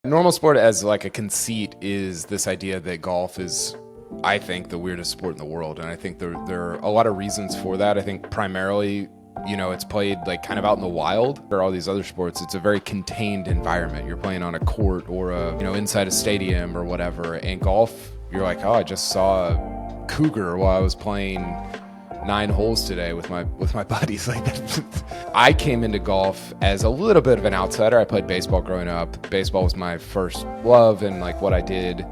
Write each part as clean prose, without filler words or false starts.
Normal sport as like a conceit is this idea that golf is, I think, the weirdest sport in the world. And I think there are a lot of reasons for that. I think primarily, it's played like kind of out in the wild. Or all these other sports, it's a very contained environment. You're playing on a court or inside a stadium or whatever. And golf, you're like, oh, I just saw a cougar while I was playing 9 holes today with my buddies. Like I came into golf as a little bit of an outsider. I played baseball growing up. Baseball was my first love and like what I did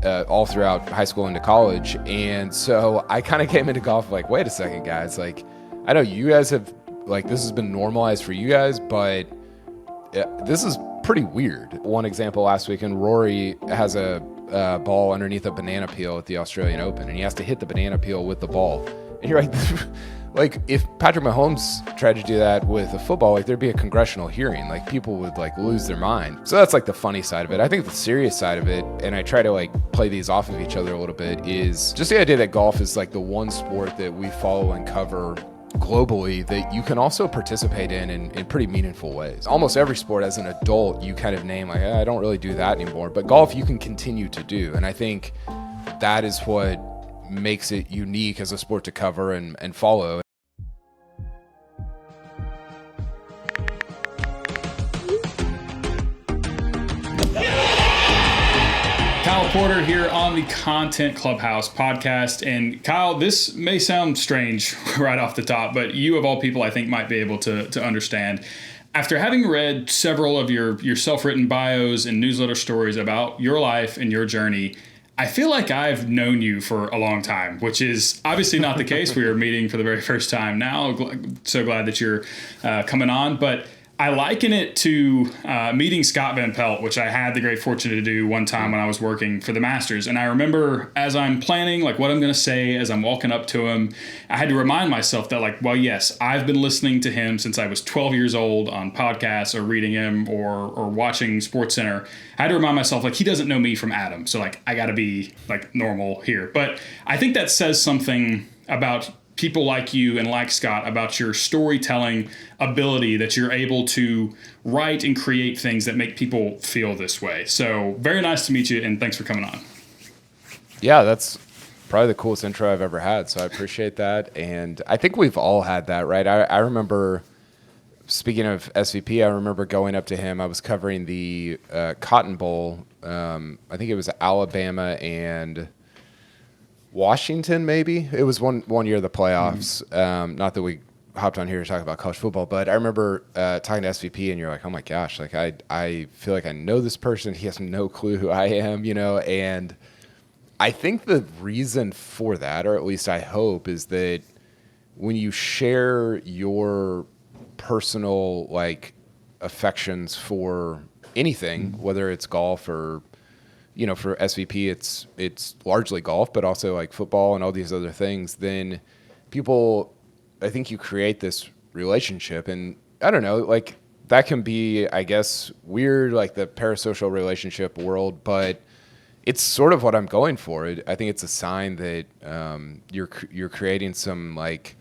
all throughout high school into college. And so I kind of came into golf like, wait a second, guys. Like, I know you guys have, like, this has been normalized for you guys, but this is pretty weird. One example last weekend, Rory has a ball underneath a banana peel at the Australian Open, and he has to hit the banana peel with the ball. And you're like, if Patrick Mahomes tried to do that with a football, like there'd be a congressional hearing, like people would like lose their mind. So that's like the funny side of it. I think the serious side of it, and I try to like play these off of each other a little bit, is just the idea that golf is like the one sport that we follow and cover globally that you can also participate in pretty meaningful ways. Almost every sport as an adult, you kind of name like, I don't really do that anymore, but golf you can continue to do. And I think that is what makes it unique as a sport to cover and follow. Kyle Porter here on the Content Clubhouse podcast. And Kyle, this may sound strange right off the top, but you of all people I think might be able to understand. After having read several of your self-written bios and newsletter stories about your life and your journey, I feel like I've known you for a long time, which is obviously not the case. We are meeting for the very first time now. So glad that you're coming on. But I liken it to meeting Scott Van Pelt, which I had the great fortune to do one time when I was working for the Masters. And I remember as I'm planning like what I'm going to say as I'm walking up to him, I had to remind myself that like, well, yes, I've been listening to him since I was 12 years old on podcasts or reading him or watching SportsCenter. I had to remind myself like he doesn't know me from Adam. So like I got to be like normal here. But I think that says something about people like you and like Scott about your storytelling ability, that you're able to write and create things that make people feel this way. So very nice to meet you, and thanks for coming on. Yeah, that's probably the coolest intro I've ever had, so I appreciate that. And I think we've all had that, right? I remember, speaking of SVP, I remember going up to him. I was covering the Cotton Bowl. I think it was Alabama and Washington, maybe. It was one year of the playoffs. Not that we hopped on here to talk about college football, but I remember talking to SVP, and you're like, oh my gosh, like I feel like I know this person. He has no clue who I am, and I think the reason for that, or at least I hope, is that when you share your personal like affections for anything, whether it's golf or for SVP, it's largely golf, but also like football and all these other things, then people, I think you create this relationship. And I don't know, like that can be, I guess, weird, like the parasocial relationship world, but it's sort of what I'm going for. I think it's a sign that you're creating some like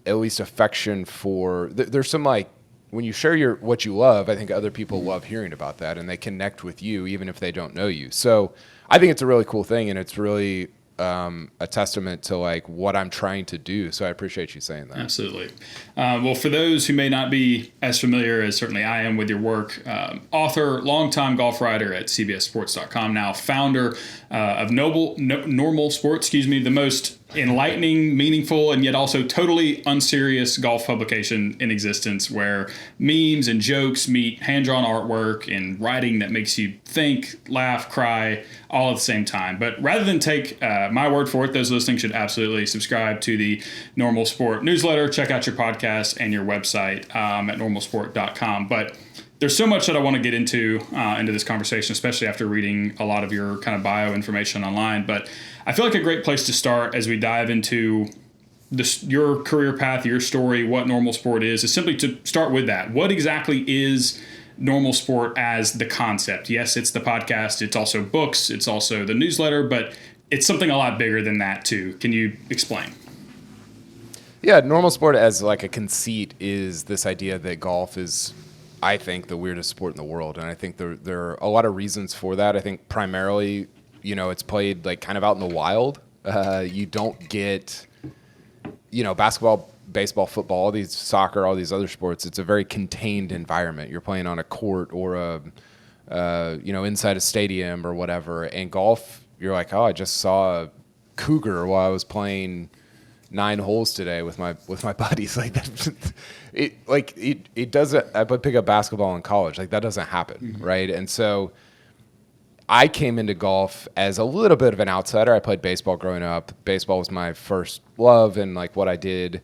at least affection for, there's some like, when you share what you love, I think other people love hearing about that, and they connect with you even if they don't know you. So I think it's a really cool thing, and it's really a testament to like what I'm trying to do. So I appreciate you saying that. Absolutely. Well, for those who may not be as familiar as certainly I am with your work, author, longtime golf writer at CBSSports.com, now founder of Normal Sport, the most enlightening, meaningful, and yet also totally unserious golf publication in existence, where memes and jokes meet hand-drawn artwork and writing that makes you think, laugh, cry, all at the same time. But rather than take my word for it, those listening should absolutely subscribe to the Normal Sport newsletter, check out your podcast and your website at normalsport.com. But there's so much that I want to get into this conversation, especially after reading a lot of your kind of bio information online. But I feel like a great place to start as we dive into your career path, your story, what Normal Sport is simply to start with that. What exactly is Normal Sport as the concept? Yes, it's the podcast. It's also books. It's also the newsletter, but it's something a lot bigger than that too. Can you explain? Yeah, Normal Sport as like a conceit is this idea that golf is, I think, the weirdest sport in the world, and I think there are a lot of reasons for that. I think primarily, it's played like kind of out in the wild. You don't get, basketball, baseball, football, all these soccer, all these other sports. It's a very contained environment. You're playing on a court or inside a stadium or whatever. And golf, you're like, oh, I just saw a cougar while I was playing 9 holes today with my buddies. Like that, it doesn't. I pick up basketball in college. Like that doesn't happen, right? And so I came into golf as a little bit of an outsider. I played baseball growing up. Baseball was my first love and like what I did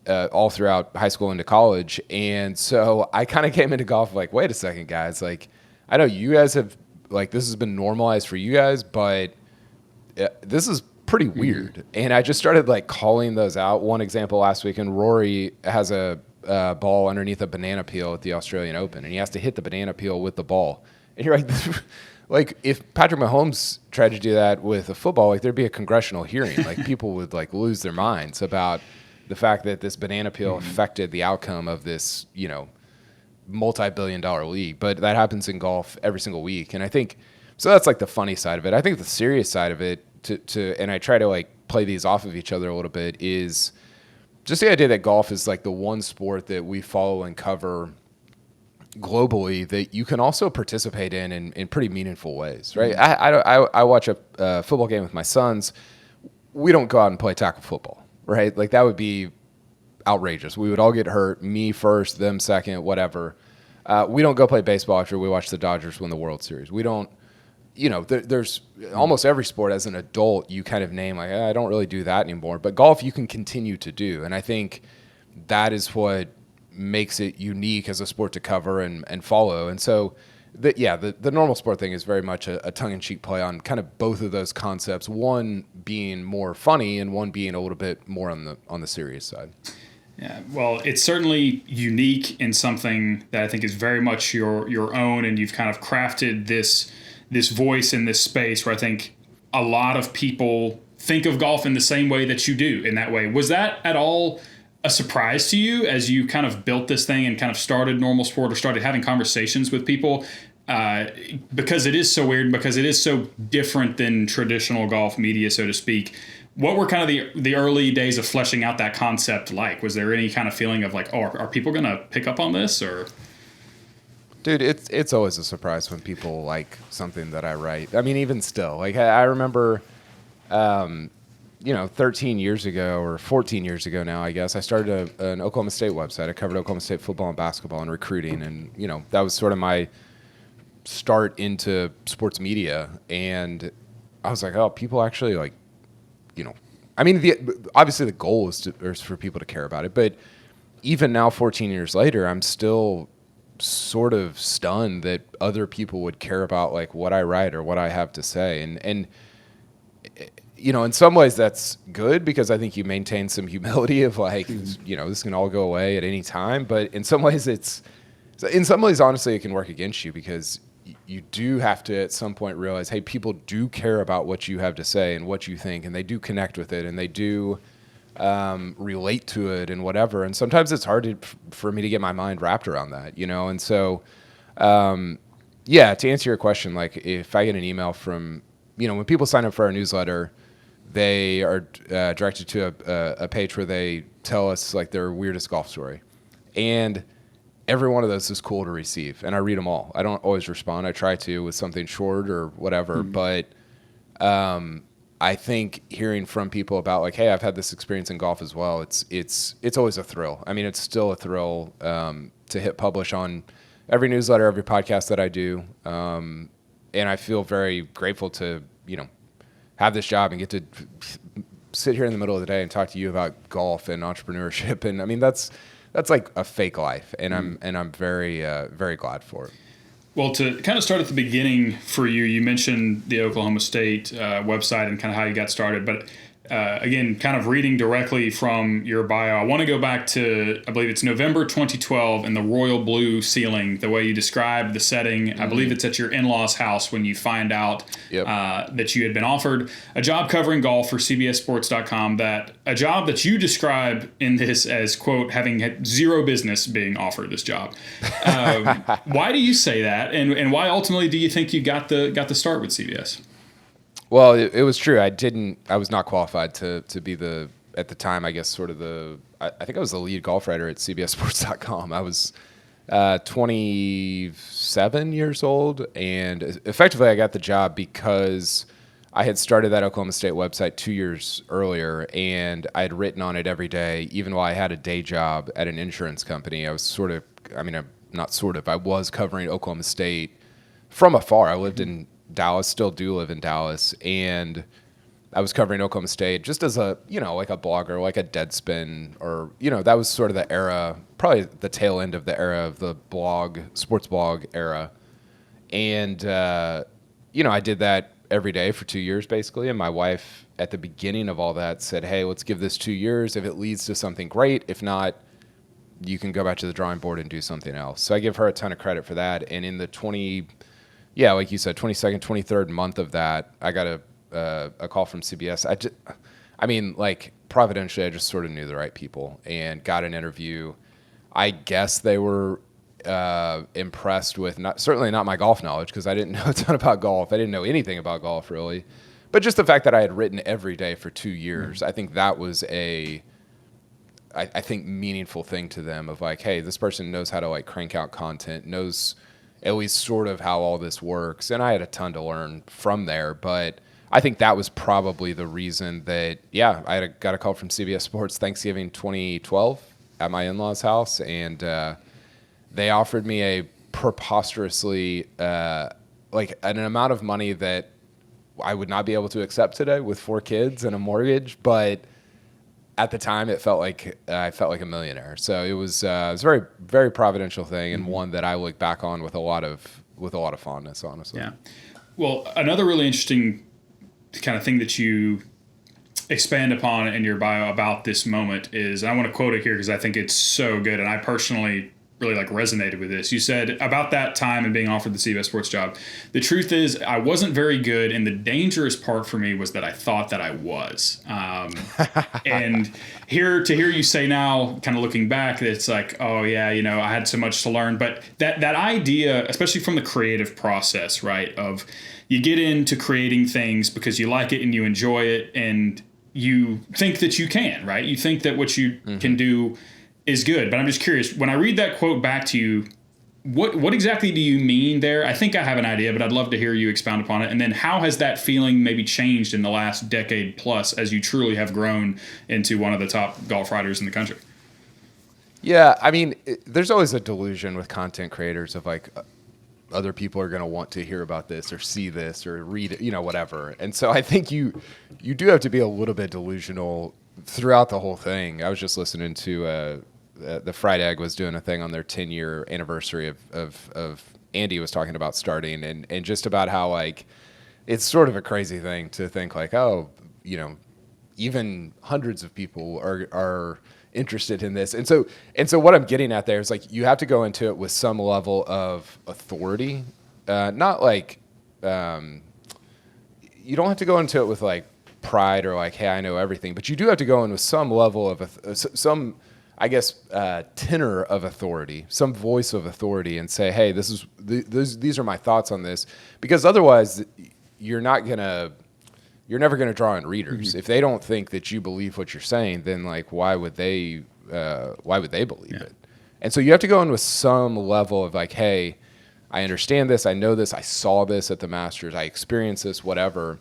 all throughout high school into college. And so I kind of came into golf like, wait a second, guys. Like, I know you guys have, like, this has been normalized for you guys, but this is pretty weird. And I just started like calling those out. One example last weekend, Rory has a ball underneath a banana peel at the Australian Open, and he has to hit the banana peel with the ball. And you're like, like if Patrick Mahomes tried to do that with a football, like there'd be a congressional hearing. Like people would like lose their minds about the fact that this banana peel affected the outcome of this, multi-billion-dollar league. But that happens in golf every single week. And I think, so that's like the funny side of it. I think the serious side of it, and I try to like play these off of each other a little bit, is just the idea that golf is like the one sport that we follow and cover globally that you can also participate in pretty meaningful ways, right? I watch a football game with my sons. We don't go out and play tackle football, right? Like that would be outrageous. We would all get hurt, me first, them second, whatever. We don't go play baseball after we watch the Dodgers win the World Series. We don't, there's almost every sport as an adult you kind of name like, I don't really do that anymore. But golf you can continue to do. And I think that is what makes it unique as a sport to cover and follow. And so, the normal sport thing is very much a tongue-in-cheek play on kind of both of those concepts, one being more funny and one being a little bit more on the serious side. Yeah, well, it's certainly unique in something that I think is very much your own, and you've kind of crafted this voice in this space where I think a lot of people think of golf in the same way that you do in that way. Was that at all a surprise to you as you kind of built this thing and kind of started normal sport or started having conversations with people? Because it is so weird, because it is so different than traditional golf media, so to speak. What were kind of the early days of fleshing out that concept like? Was there any kind of feeling of like, oh, are people going to pick up on this? Or, dude, it's always a surprise when people like something that I write. I mean, even still, like I remember, 13 years ago or 14 years ago now, I guess, I started an Oklahoma State website. I covered Oklahoma State football and basketball and recruiting, and that was sort of my start into sports media. And I was like, oh, people actually like. I mean, obviously the goal is for people to care about it, but even now, 14 years later, I'm still sort of stunned that other people would care about like what I write or what I have to say. And in some ways that's good because I think you maintain some humility of like, this can all go away at any time. But in some ways honestly, it can work against you because you do have to at some point realize, hey, people do care about what you have to say and what you think, and they do connect with it, and they do relate to it and whatever. And sometimes it's hard for me to get my mind wrapped around that, And so, to answer your question, like if I get an email from, when people sign up for our newsletter, they are directed to a page where they tell us like their weirdest golf story. And every one of those is cool to receive, and I read them all. I don't always respond. I try to with something short or whatever, but I think hearing from people about like, hey, I've had this experience in golf as well. It's always a thrill. I mean, it's still a thrill to hit publish on every newsletter, every podcast that I do, and I feel very grateful to have this job and get to sit here in the middle of the day and talk to you about golf and entrepreneurship. And I mean, that's like a fake life, and I'm very very glad for it. Well, to kind of start at the beginning for you, you mentioned the Oklahoma State website and kind of how you got started, but again, kind of reading directly from your bio, I want to go back to, I believe it's November 2012 and the royal blue ceiling, the way you described the setting. Mm-hmm. I believe it's at your in-laws' house when you find out that you had been offered a job covering golf for CBSSports.com, a job that you describe in this as, quote, having had zero business being offered this job. Why do you say that? And why ultimately do you think you got the start with CBS? Well, it was true. I was not qualified to be at the time, I guess, sort of I think I was the lead golf writer at CBSSports.com. I was 27 years old, and effectively I got the job because I had started that Oklahoma State website 2 years earlier, and I had written on it every day, even while I had a day job at an insurance company. I was I was covering Oklahoma State from afar. I lived in Dallas, still do live in Dallas, and I was covering Oklahoma State just as a, like a blogger, like a Deadspin, or, that was sort of the era, probably the tail end of the era of the sports blog era. And, I did that every day for 2 years, basically. And my wife, at the beginning of all that, said, hey, let's give this 2 years. If it leads to something, great. If not, you can go back to the drawing board and do something else. So I give her a ton of credit for that. And in the like you said, 22nd, 23rd month of that, I got a call from CBS. Providentially, I just sort of knew the right people and got an interview. I guess they were impressed with certainly not my golf knowledge, because I didn't know a ton about golf. I didn't know anything about golf, really. But just the fact that I had written every day for 2 years, I think that was I think meaningful thing to them of like, hey, this person knows how to like crank out content, knows at least sort of how all this works. And I had a ton to learn from there, but I think that was probably the reason that, I got a call from CBS Sports Thanksgiving 2012 at my in-laws' house, and they offered me a preposterously, an amount of money that I would not be able to accept today with 4 kids and a mortgage, but at the time, I felt like a millionaire. So it was a very, very providential thing, and one that I look back on with a lot of fondness, honestly. Yeah. Well, another really interesting kind of thing that you expand upon in your bio about this moment is, and I want to quote it here because I think it's so good, and I personally really resonated with this. You said about that time and being offered the CBS Sports job, the truth is I wasn't very good, and the dangerous part for me was that I thought that I was. And to hear you say now, kind of looking back, that it's like, oh yeah, I had so much to learn. But that idea, especially from the creative process, right, of you get into creating things because you like it and you enjoy it, and you think that you can, right? You think that what you can do is good. But I'm just curious, when I read that quote back to you, what exactly do you mean there? I think I have an idea, but I'd love to hear you expound upon it. And then how has that feeling maybe changed in the last decade plus as you truly have grown into one of the top golf writers in the country? Yeah, there's always a delusion with content creators of like, other people are going to want to hear about this or see this or read it, whatever. And so I think you do have to be a little bit delusional throughout the whole thing. I was just listening to the Fried Egg was doing a thing on their 10-year anniversary of Andy was talking about starting and just about how like it's sort of a crazy thing to think like, oh, even hundreds of people are interested in this. And so what I'm getting at there is like you have to go into it with some level of authority. Not like you don't have to go into it with like pride or like, hey, I know everything, but you do have to go in with some level of tenor of authority, some voice of authority, and say, hey, these are my thoughts on this, because otherwise you're never gonna draw in readers. Mm-hmm. If they don't think that you believe what you're saying, then like why would they believe it? And so you have to go in with some level of like, hey, I understand this, I know this, I saw this at the Masters, I experienced this, whatever.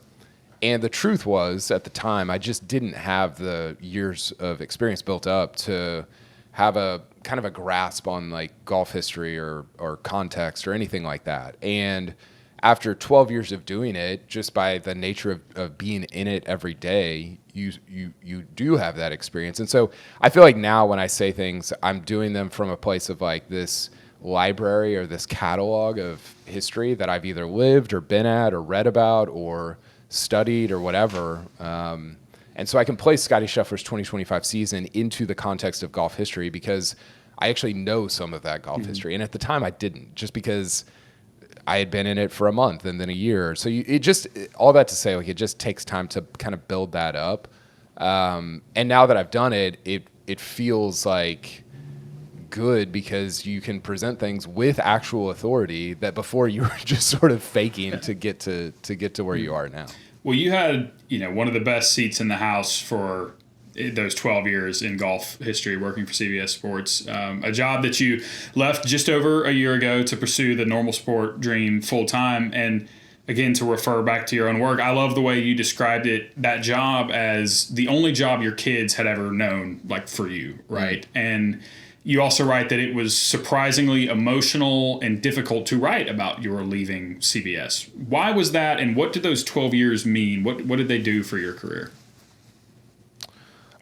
And the truth was, at the time, I just didn't have the years of experience built up to have a kind of a grasp on like golf history or context or anything like that. And after 12 years of doing it, just by the nature of being in it every day, you do have that experience. And so I feel like now when I say things, I'm doing them from a place of like this library or this catalog of history that I've either lived or been at or read about or studied or whatever. And so I can place Scotty Scheffler's 2025 season into the context of golf history because I actually know some of that golf history. And at the time I didn't, just because I had been in it for a month and then a year. So all that to say, like, it just takes time to kind of build that up. And now that I've done it, it feels like good because you can present things with actual authority that before you were just sort of faking to get to where you are now. Well, you had, one of the best seats in the house for those 12 years in golf history working for CBS Sports, a job that you left just over a year ago to pursue the normal sport dream full time. And again, to refer back to your own work, I love the way you described it, that job as the only job your kids had ever known, like, for you, right? Mm-hmm. And you also write that it was surprisingly emotional and difficult to write about your leaving CBS. Why was that, and what did those 12 years mean? What did they do for your career?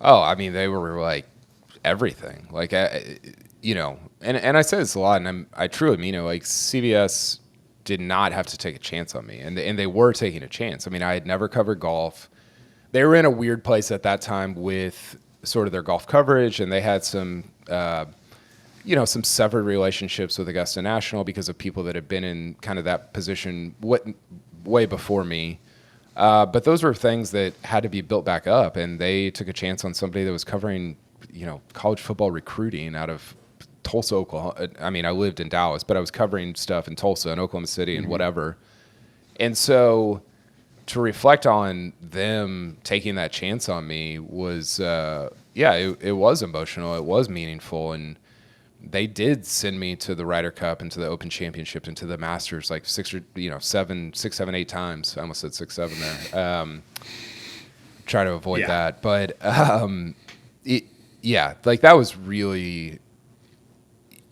Oh, I mean, they were like everything. Like, and I say this a lot, and I truly mean it. Like, CBS did not have to take a chance on me, and they were taking a chance. I mean, I had never covered golf. They were in a weird place at that time with sort of their golf coverage, and they had some some severed relationships with Augusta National because of people that had been in kind of that position way before me. But those were things that had to be built back up, and they took a chance on somebody that was covering, college football recruiting out of Tulsa, Oklahoma. I mean, I lived in Dallas, but I was covering stuff in Tulsa and Oklahoma City and whatever. And so to reflect on them taking that chance on me was, it was emotional. It was meaningful. And they did send me to the Ryder Cup and to the Open Championship and to the Masters like 6, 7, 8 times. I almost said 6, 7 there. Try to avoid that. But that was really,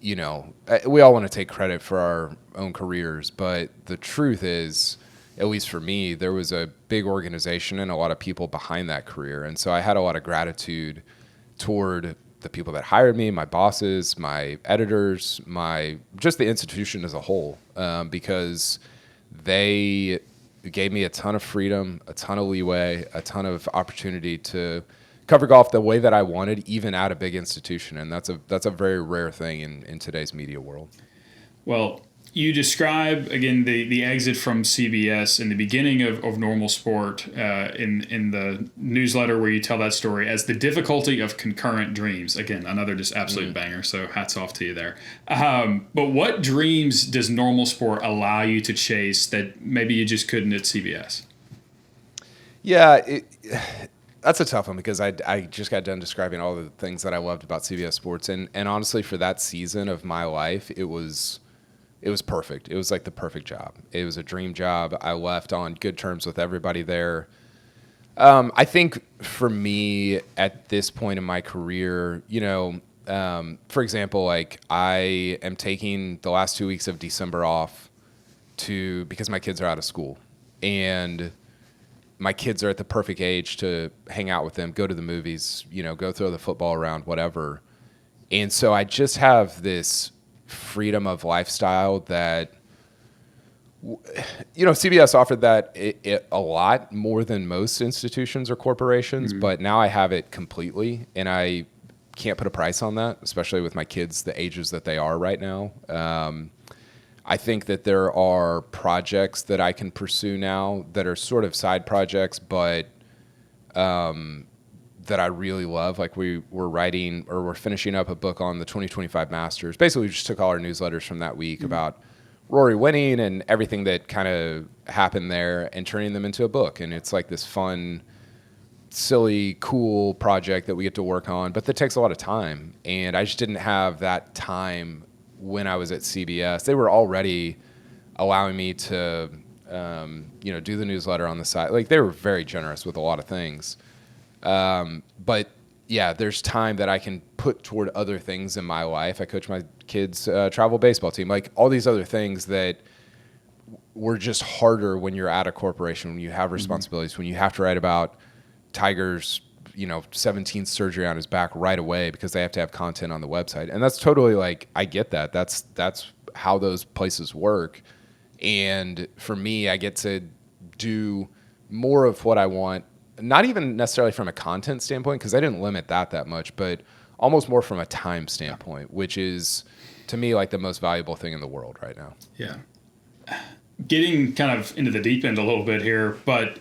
we all want to take credit for our own careers, but the truth is, at least for me, there was a big organization and a lot of people behind that career. And so I had a lot of gratitude toward the people that hired me, my bosses, my editors, just the institution as a whole, because they gave me a ton of freedom, a ton of leeway, a ton of opportunity to cover golf the way that I wanted, even at a big institution. And that's a very rare thing in today's media world. Well, you describe, again, the exit from CBS in the beginning of normal sport in the newsletter where you tell that story as the difficulty of concurrent dreams. Again, another just absolute banger, so hats off to you there. But what dreams does normal sport allow you to chase that maybe you just couldn't at CBS? Yeah, that's a tough one because I just got done describing all the things that I loved about CBS Sports. And honestly, for that season of my life, it was perfect. It was like the perfect job. It was a dream job. I left on good terms with everybody there. I think for me at this point in my career, for example, like I am taking the last 2 weeks of December off because my kids are out of school, and my kids are at the perfect age to hang out with them, go to the movies, go throw the football around, whatever. And so I just have this freedom of lifestyle that, CBS offered that a lot more than most institutions or corporations, but now I have it completely, and I can't put a price on that, especially with my kids, the ages that they are right now. I think that there are projects that I can pursue now that are sort of side projects, but that I really love. Like we're finishing up a book on the 2025 Masters. Basically, we just took all our newsletters from that week about Rory winning and everything that kind of happened there and turning them into a book. And it's like this fun, silly, cool project that we get to work on, but that takes a lot of time. And I just didn't have that time when I was at CBS. They were already allowing me to, do the newsletter on the side. Like they were very generous with a lot of things. But yeah, there's time that I can put toward other things in my life. I coach my kids' travel baseball team, like all these other things that were just harder when you're at a corporation, when you have responsibilities, when you have to write about Tiger's, 17th surgery on his back right away because they have to have content on the website. And that's totally like, I get that. That's how those places work. And for me, I get to do more of what I want not even necessarily from a content standpoint, because I didn't limit that much, but almost more from a time standpoint, which is to me like the most valuable thing in the world right now. Yeah. Getting kind of into the deep end a little bit here, but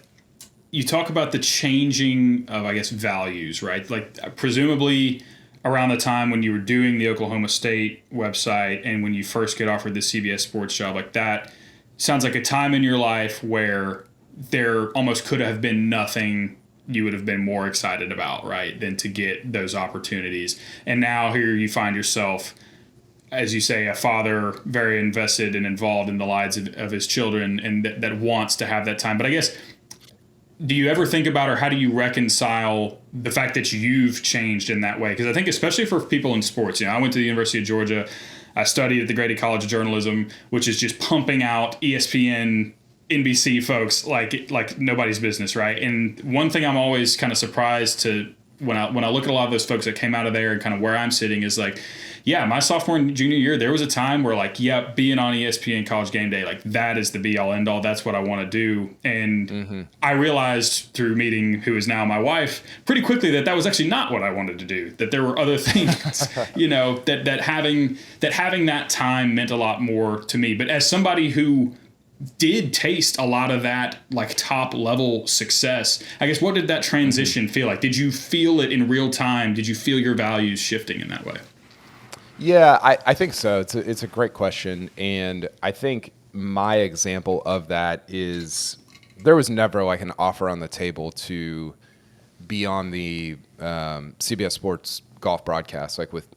you talk about the changing of, I guess, values, right? Like presumably around the time when you were doing the Oklahoma State website and when you first get offered the CBS Sports job, like that sounds like a time in your life where there almost could have been nothing you would have been more excited about, right, than to get those opportunities. And now here you find yourself, as you say, a father very invested and involved in the lives of his children and that wants to have that time. But I guess, do you ever think about, or how do you reconcile the fact that you've changed in that way? Because I think especially for people in sports, I went to the University of Georgia. I studied at the Grady College of Journalism, which is just pumping out ESPN, NBC folks like nobody's business, right? And one thing I'm always kind of surprised to when I look at a lot of those folks that came out of there and kind of where I'm sitting is like, yeah, my sophomore and junior year, there was a time where like, yeah, being on ESPN College Game Day, like that is the be all end all. That's what I want to do. And I realized through meeting who is now my wife pretty quickly that was actually not what I wanted to do. That there were other things, that having that time meant a lot more to me. But as somebody who did taste a lot of that like top level success, I guess, what did that transition feel like? Did you feel it in real time? Did you feel your values shifting in that way? Yeah, I think so. It's a great question. And I think my example of that is there was never like an offer on the table to be on the CBS Sports golf broadcast, like with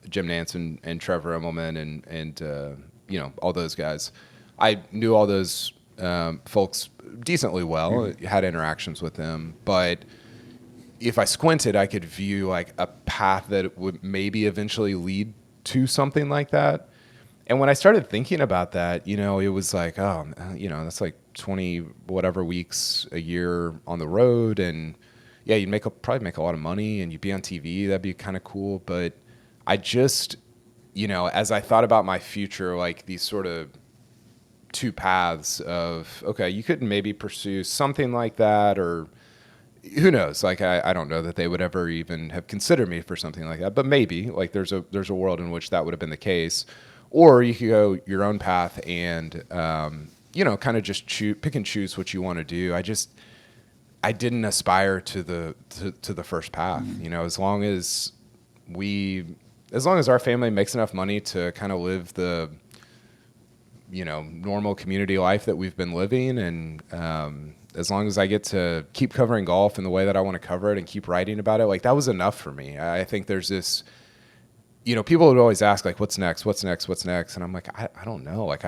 Jim Nance and Trevor Immelman and all those guys. I knew all those folks decently well, had interactions with them, but if I squinted, I could view like a path that would maybe eventually lead to something like that. And when I started thinking about that, it was like, that's like 20 whatever weeks a year on the road, and yeah, you'd probably make a lot of money, and you'd be on TV. That'd be kind of cool. But I just, as I thought about my future, like these sort of two paths of, okay, you could maybe pursue something like that, or who knows? Like, I don't know that they would ever even have considered me for something like that, but maybe like there's a world in which that would have been the case. Or you could go your own path and, kind of just pick and choose what you want to do. I didn't aspire to the first path, as long as our family makes enough money to kind of live the, normal community life that we've been living. And, as long as I get to keep covering golf in the way that I want to cover it and keep writing about it, like that was enough for me. I think there's this, people would always ask like, what's next? And I'm like, I don't know. Like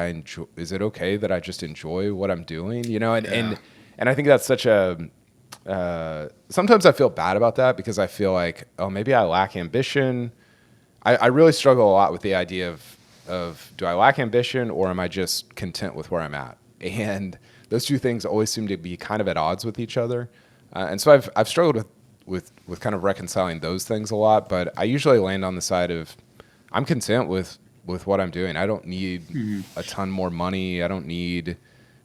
is it okay that I just enjoy what I'm doing? And I think that's such sometimes I feel bad about that because I feel like, oh, maybe I lack ambition. I really struggle a lot with the idea of do I lack ambition or am I just content with where I'm at? And those two things always seem to be kind of at odds with each other. And so I've struggled with kind of reconciling those things a lot, but I usually land on the side of I'm content with what I'm doing. I don't need a ton more money. I don't need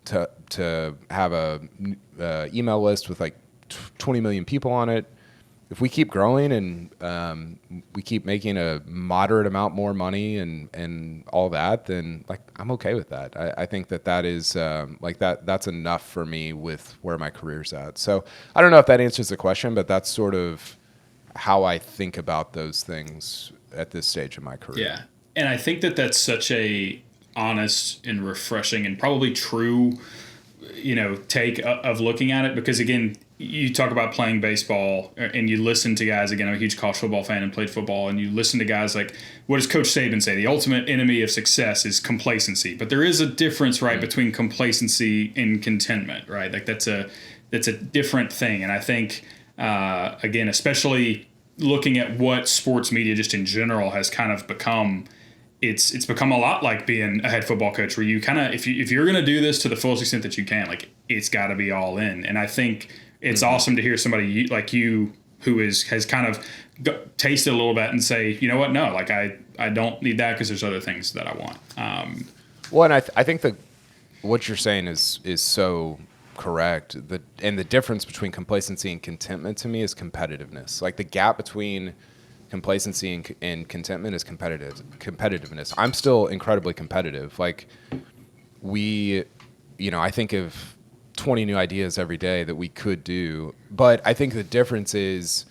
to have a email list with like 20 million people on it. If we keep growing and we keep making a moderate amount more money and all that, then like I'm okay with that. I think that is that's enough for me with where my career's at. So I don't know if that answers the question, but that's sort of how I think about those things at this stage of my career. Yeah, and I think that's such a honest and refreshing and probably true, take of looking at it, because again, you talk about playing baseball and you listen to guys, again, I'm a huge college football fan and played football, and you listen to guys like, what does Coach Saban say? The ultimate enemy of success is complacency. But there is a difference, right, between complacency and contentment, right? Like that's a different thing. And I think, again, especially looking at what sports media just in general has kind of become, it's become a lot like being a head football coach, where you kind of, if you're going to do this to the fullest extent that you can, like it's got to be all in. And I think it's awesome to hear somebody like you who has kind of tasted a little bit and say, you know what, no, like I don't need that because there's other things that I want. Well, and I think that what you're saying is so correct. And the difference between complacency and contentment to me is competitiveness. Like the gap between complacency and contentment is competitiveness. I'm still incredibly competitive. Like I think of 20 new ideas every day that we could do. But I think the difference is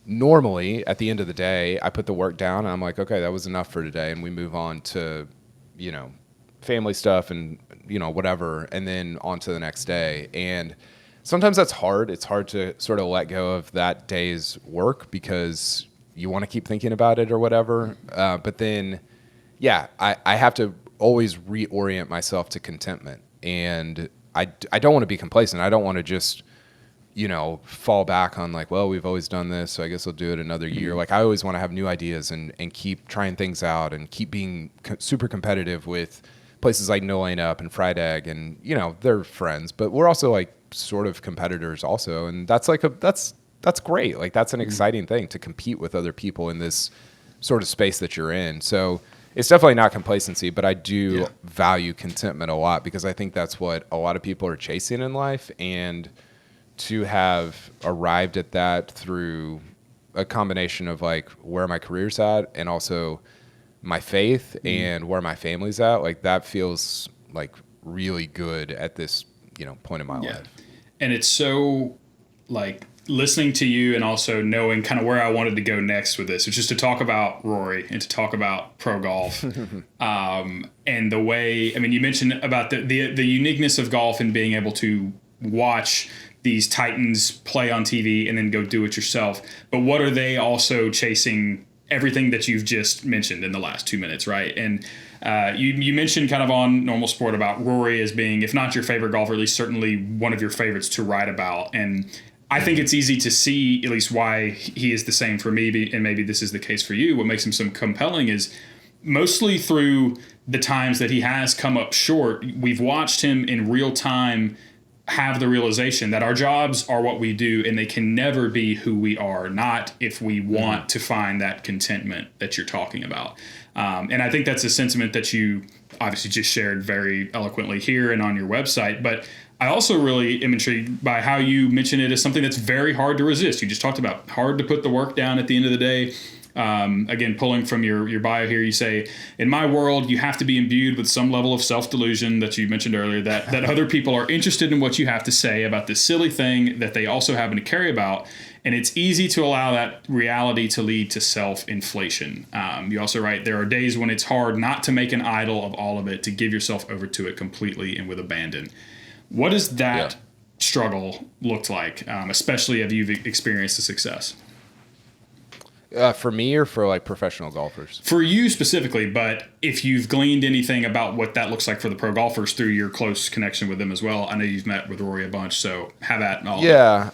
normally at the end of the day, I put the work down and I'm like, okay, that was enough for today. And we move on to, family stuff and, whatever, and then on to the next day. And sometimes that's hard. It's hard to sort of let go of that day's work because you want to keep thinking about it or whatever. But then, I have to always reorient myself to contentment. And I don't want to be complacent. I don't want to just, fall back on like, well, we've always done this, so I guess I'll do it another year. Like I always want to have new ideas and keep trying things out and keep being super competitive with places like No Lane Up and Fried Egg. And, they're friends, but we're also like sort of competitors also. And that's like that's great. Like that's an exciting thing to compete with other people in this sort of space that you're in. So it's definitely not complacency, but I do value contentment a lot because I think that's what a lot of people are chasing in life. And to have arrived at that through a combination of like where my career's at and also my faith and where my family's at, like that feels like really good at this, point in my life. And it's so like listening to you and also knowing kind of where I wanted to go next with this, which is to talk about Rory and to talk about pro golf. And the way, I mean, you mentioned about the uniqueness of golf and being able to watch these titans play on TV and then go do it yourself. But what are they also chasing everything that you've just mentioned in the last 2 minutes, right? And you mentioned kind of on Normal Sport about Rory as being, if not your favorite golfer, at least certainly one of your favorites to write about. And I think it's easy to see at least why he is the same for me, and maybe this is the case for you. What makes him so compelling is mostly through the times that he has come up short, we've watched him in real time have the realization that our jobs are what we do and they can never be who we are, not if we want to find that contentment that you're talking about. And I think that's a sentiment that you obviously just shared very eloquently here and on your website. But I also really am intrigued by how you mention it as something that's very hard to resist. You just talked about hard to put the work down at the end of the day. Again, pulling from your bio here, you say, in my world, you have to be imbued with some level of self-delusion that you mentioned earlier, that other people are interested in what you have to say about this silly thing that they also happen to care about. And it's easy to allow that reality to lead to self-inflation. You also write, there are days when it's hard not to make an idol of all of it, to give yourself over to it completely and with abandon. What does that struggle look like, especially if you've experienced the success? For me or for like professional golfers? For you specifically, but if you've gleaned anything about what that looks like for the pro golfers through your close connection with them as well. I know you've met with Rory a bunch, so have that and all. Yeah,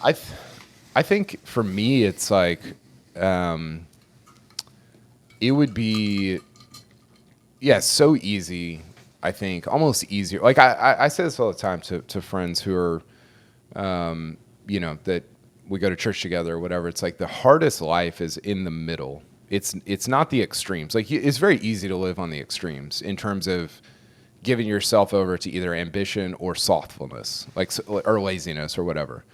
I think for me it's like it would be so easy. I think almost easier. Like I say this all the time to friends who are that we go to church together or whatever. It's like the hardest life is in the middle. It's not the extremes. Like it's very easy to live on the extremes in terms of giving yourself over to either ambition or slothfulness, or laziness or whatever.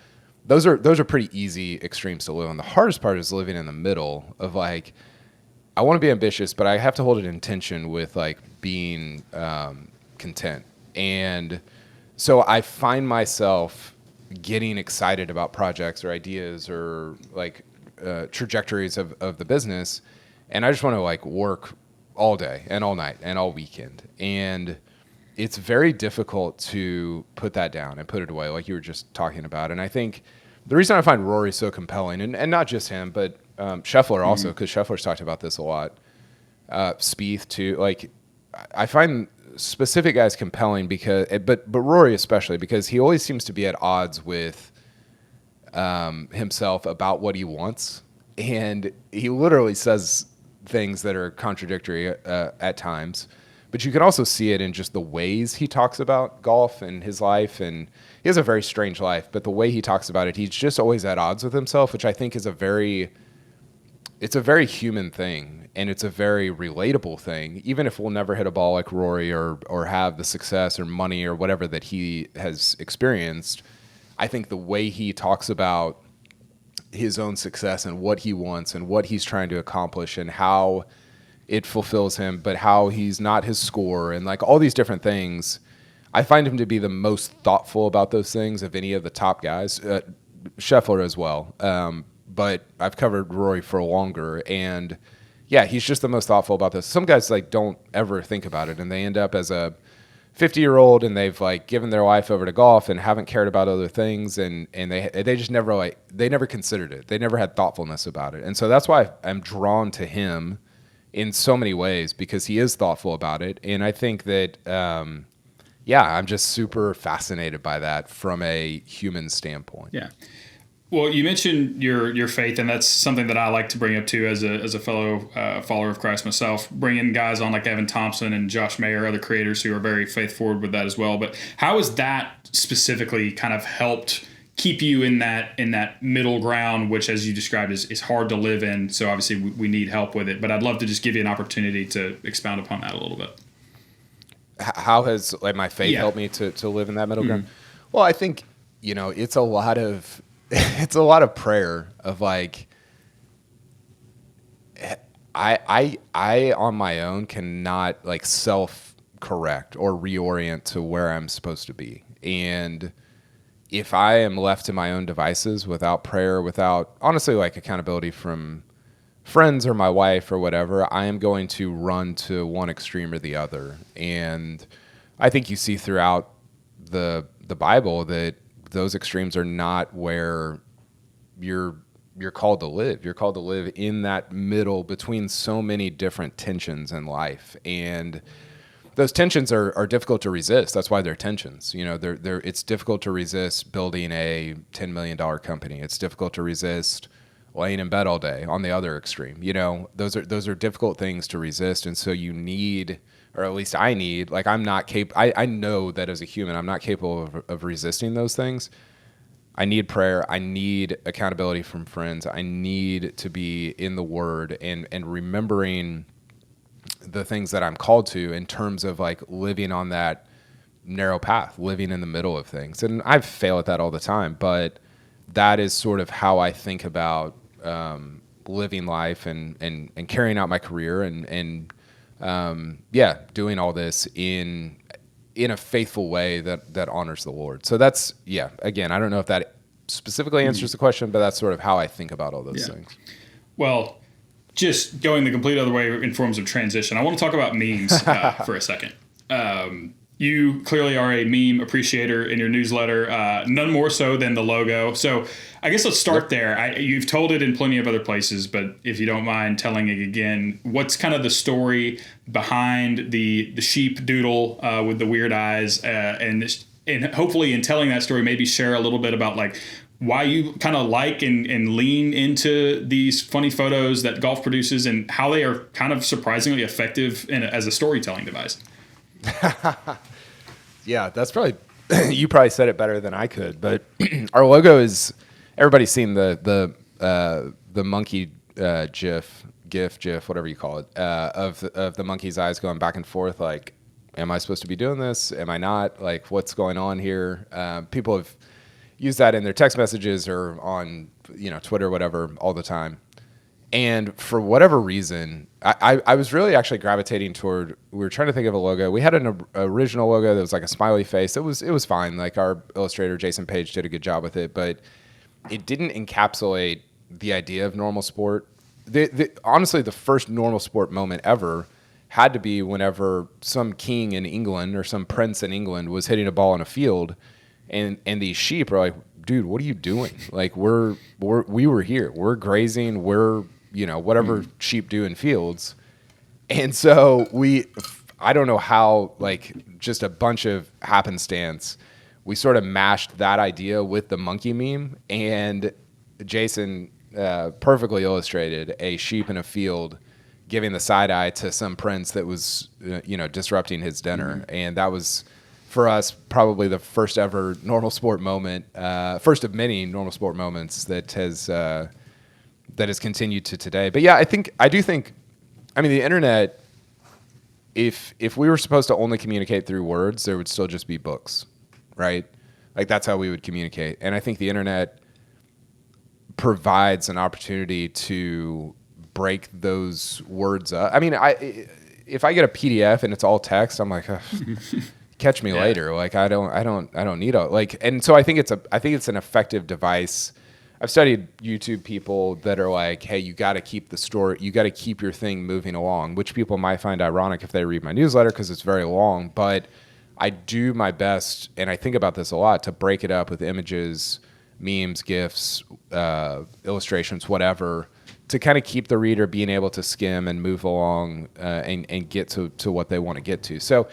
Those are pretty easy extremes to live on. The hardest part is living in the middle of like, I want to be ambitious, but I have to hold it in tension with like being content. And so I find myself getting excited about projects or ideas or like trajectories of the business. And I just want to like work all day and all night and all weekend. And it's very difficult to put that down and put it away, like you were just talking about. And I think the reason I find Rory so compelling, and not just him, but Scheffler also, because Scheffler's talked about this a lot. Spieth too. Like I find specific guys compelling because, but Rory especially, because he always seems to be at odds with himself about what he wants, and he literally says things that are contradictory at times. But you can also see it in just the ways he talks about golf and his life, and he has a very strange life. But the way he talks about it, he's just always at odds with himself, which I think is a very it's a very human thing, and it's a very relatable thing. Even if we'll never hit a ball like Rory or have the success or money or whatever that he has experienced, I think the way he talks about his own success and what he wants and what he's trying to accomplish and how it fulfills him, but how he's not his score and like all these different things, I find him to be the most thoughtful about those things of any of the top guys. Scheffler as well. But I've covered Rory for longer, and yeah, he's just the most thoughtful about this. Some guys like don't ever think about it, and they end up as a 50-year-old, and they've like given their life over to golf and haven't cared about other things, and they just never they never considered it. They never had thoughtfulness about it, and so that's why I'm drawn to him in so many ways, because he is thoughtful about it, and I think that I'm just super fascinated by that from a human standpoint. Yeah. Well, you mentioned your faith, and that's something that I like to bring up too as a fellow follower of Christ myself. Bringing guys on like Evan Thompson and Josh Mayer, other creators who are very faith-forward with that as well. But how has that specifically kind of helped keep you in that middle ground, which, as you described, is hard to live in? So obviously we need help with it. But I'd love to just give you an opportunity to expound upon that a little bit. How has like my faith helped me to live in that middle ground? Well, I think it's a lot of prayer of like I on my own cannot like self correct or reorient to where I'm supposed to be, and if I am left to my own devices without prayer, without honestly like accountability from friends or my wife or whatever, I am going to run to one extreme or the other. And I think you see throughout the Bible that those extremes are not where you're called to live. You're called to live in that middle between so many different tensions in life. And those tensions are difficult to resist. That's why they're tensions. It's difficult to resist building a $10 million company. It's difficult to resist laying in bed all day on the other extreme. Those are difficult things to resist. And so you need, or at least I need, like I'm not capable, I know that as a human, I'm not capable of resisting those things. I need prayer. I need accountability from friends. I need to be in the Word and remembering the things that I'm called to in terms of like living on that narrow path, living in the middle of things. And I fail at that all the time, but that is sort of how I think about living life and carrying out my career and doing all this in a faithful way that honors the Lord. So that's, again, I don't know if that specifically answers the question, but that's sort of how I think about all those things. Well, just going the complete other way in forms of transition, I want to talk about memes for a second. You clearly are a meme appreciator in your newsletter, none more so than the logo. So I guess let's start there. You've told it in plenty of other places, but if you don't mind telling it again, what's kind of the story behind the sheep doodle with the weird eyes, and hopefully in telling that story, maybe share a little bit about like why you kind of like and lean into these funny photos that golf produces and how they are kind of surprisingly effective as a storytelling device. Yeah, that's probably you probably said it better than I could, but our logo is, everybody's seen the monkey GIF, whatever you call it, of the monkey's eyes going back and forth. Like, am I supposed to be doing this? Am I not? Like, what's going on here? People have used that in their text messages or on Twitter, whatever, all the time. And for whatever reason, I was really actually gravitating toward, we were trying to think of a logo. We had an original logo that was like a smiley face. It was fine. Like our illustrator, Jason Page, did a good job with it, but it didn't encapsulate the idea of normal sport. Honestly, the first normal sport moment ever had to be whenever some king in England or some prince in England was hitting a ball in a field, and these sheep are like, dude, what are you doing? Like we were here. We're grazing. We're whatever sheep do in fields. And so I don't know how, like just a bunch of happenstance, we sort of mashed that idea with the monkey meme, and Jason perfectly illustrated a sheep in a field giving the side eye to some prince that was, disrupting his dinner. Mm-hmm. And that was, for us, probably the first ever normal sport moment, first of many normal sport moments that has that has continued to today. But yeah, I do think, I mean, the internet, if we were supposed to only communicate through words, there would still just be books, right? Like that's how we would communicate. And I think the internet provides an opportunity to break those words up. I mean, if I get a PDF and it's all text, I'm like, catch me later. Like I don't need a like. And so I think it's an effective device. I've studied YouTube people that are like, hey, you got to keep the story, you got to keep your thing moving along, which people might find ironic if they read my newsletter because it's very long. But I do my best, and I think about this a lot, to break it up with images, memes, GIFs, illustrations, whatever, to kind of keep the reader being able to skim and move along and get to what they want to get to. So,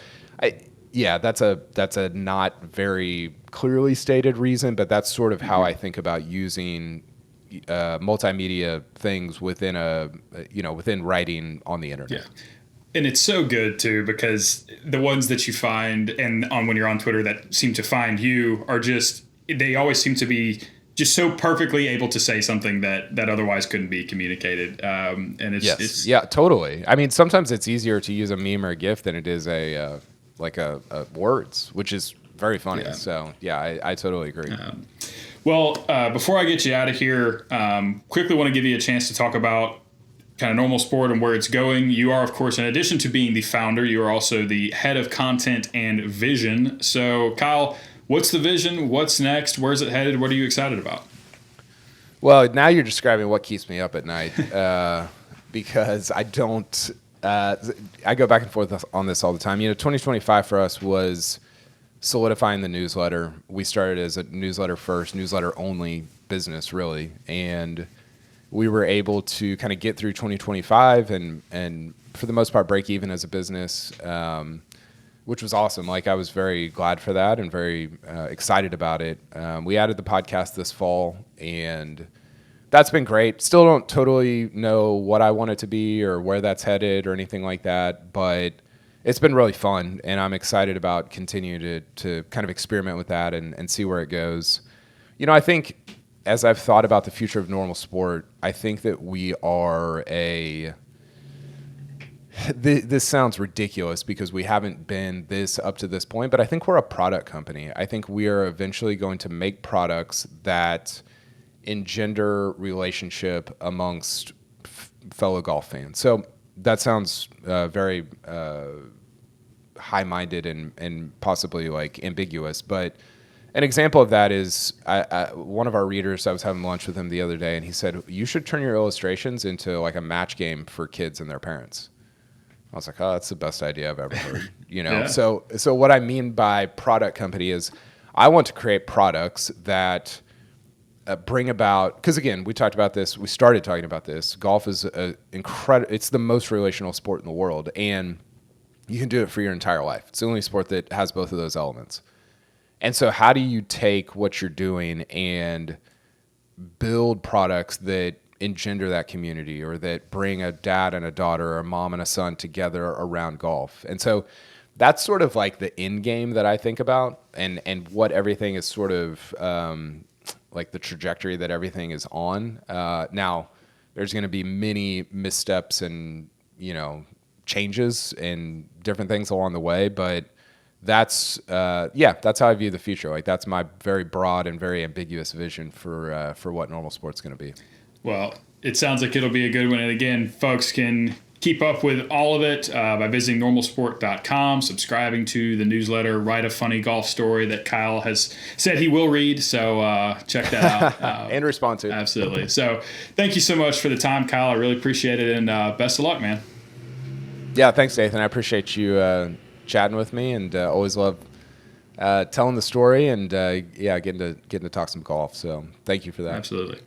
that's a not very clearly stated reason, but that's sort of how I think about using multimedia things within within writing on the internet. Yeah. And it's so good too, because the ones that you find and on when you're on Twitter that seem to find you are just, they always seem to be just so perfectly able to say something that otherwise couldn't be communicated. And it's yeah, totally. I mean, sometimes it's easier to use a meme or a GIF than it is a words, which is very funny. Yeah. So yeah, I totally agree. Well, before I get you out of here, quickly want to give you a chance to talk about kind of Normal Sport and where it's going. You are, of course, in addition to being the founder, you are also the head of content and vision. So, Kyle, what's the vision? What's next? Where's it headed? What are you excited about? Well, now you're describing what keeps me up at night because I don't. I go back and forth on this all the time. 2025 for us was solidifying the newsletter. We started as a newsletter first, newsletter only business, really, and we were able to kind of get through 2025 and for the most part break even as a business, which was awesome. Like I was very glad for that and very excited about it. We added the podcast this fall, and that's been great. Still don't totally know what I want it to be or where that's headed or anything like that, but it's been really fun, and I'm excited about continuing to kind of experiment with that and see where it goes. I think as I've thought about the future of Normal Sport, I think that we are this sounds ridiculous because we haven't been this up to this point, but I think we're a product company. I think we are eventually going to make products that engender relationship amongst fellow golf fans. So that sounds very high-minded and possibly like ambiguous, but an example of that is one of our readers, I was having lunch with him the other day, and he said, you should turn your illustrations into like a match game for kids and their parents. I was like, oh, that's the best idea I've ever heard. Yeah. So what I mean by product company is I want to create products that bring about, because again, we started talking about this. Golf is it's the most relational sport in the world, and you can do it for your entire life. It's the only sport that has both of those elements. And so how do you take what you're doing and build products that engender that community or that bring a dad and a daughter or a mom and a son together around golf? And so that's sort of like the end game that I think about and what everything is sort of like the trajectory that everything is on. Now, there's going to be many missteps and, changes and different things along the way, but that's how I view the future. Like that's my very broad and very ambiguous vision for what Normal Sport's going to be. Well, it sounds like it'll be a good one. And again, folks can keep up with all of it by visiting normalsport.com, subscribing to the newsletter, write a funny golf story that Kyle has said he will read. So check that out. And respond to. Absolutely. So thank you so much for the time, Kyle. I really appreciate it. And best of luck, man. Yeah, thanks, Nathan. I appreciate you chatting with me, and always love telling the story and getting to talk some golf. So thank you for that. Absolutely.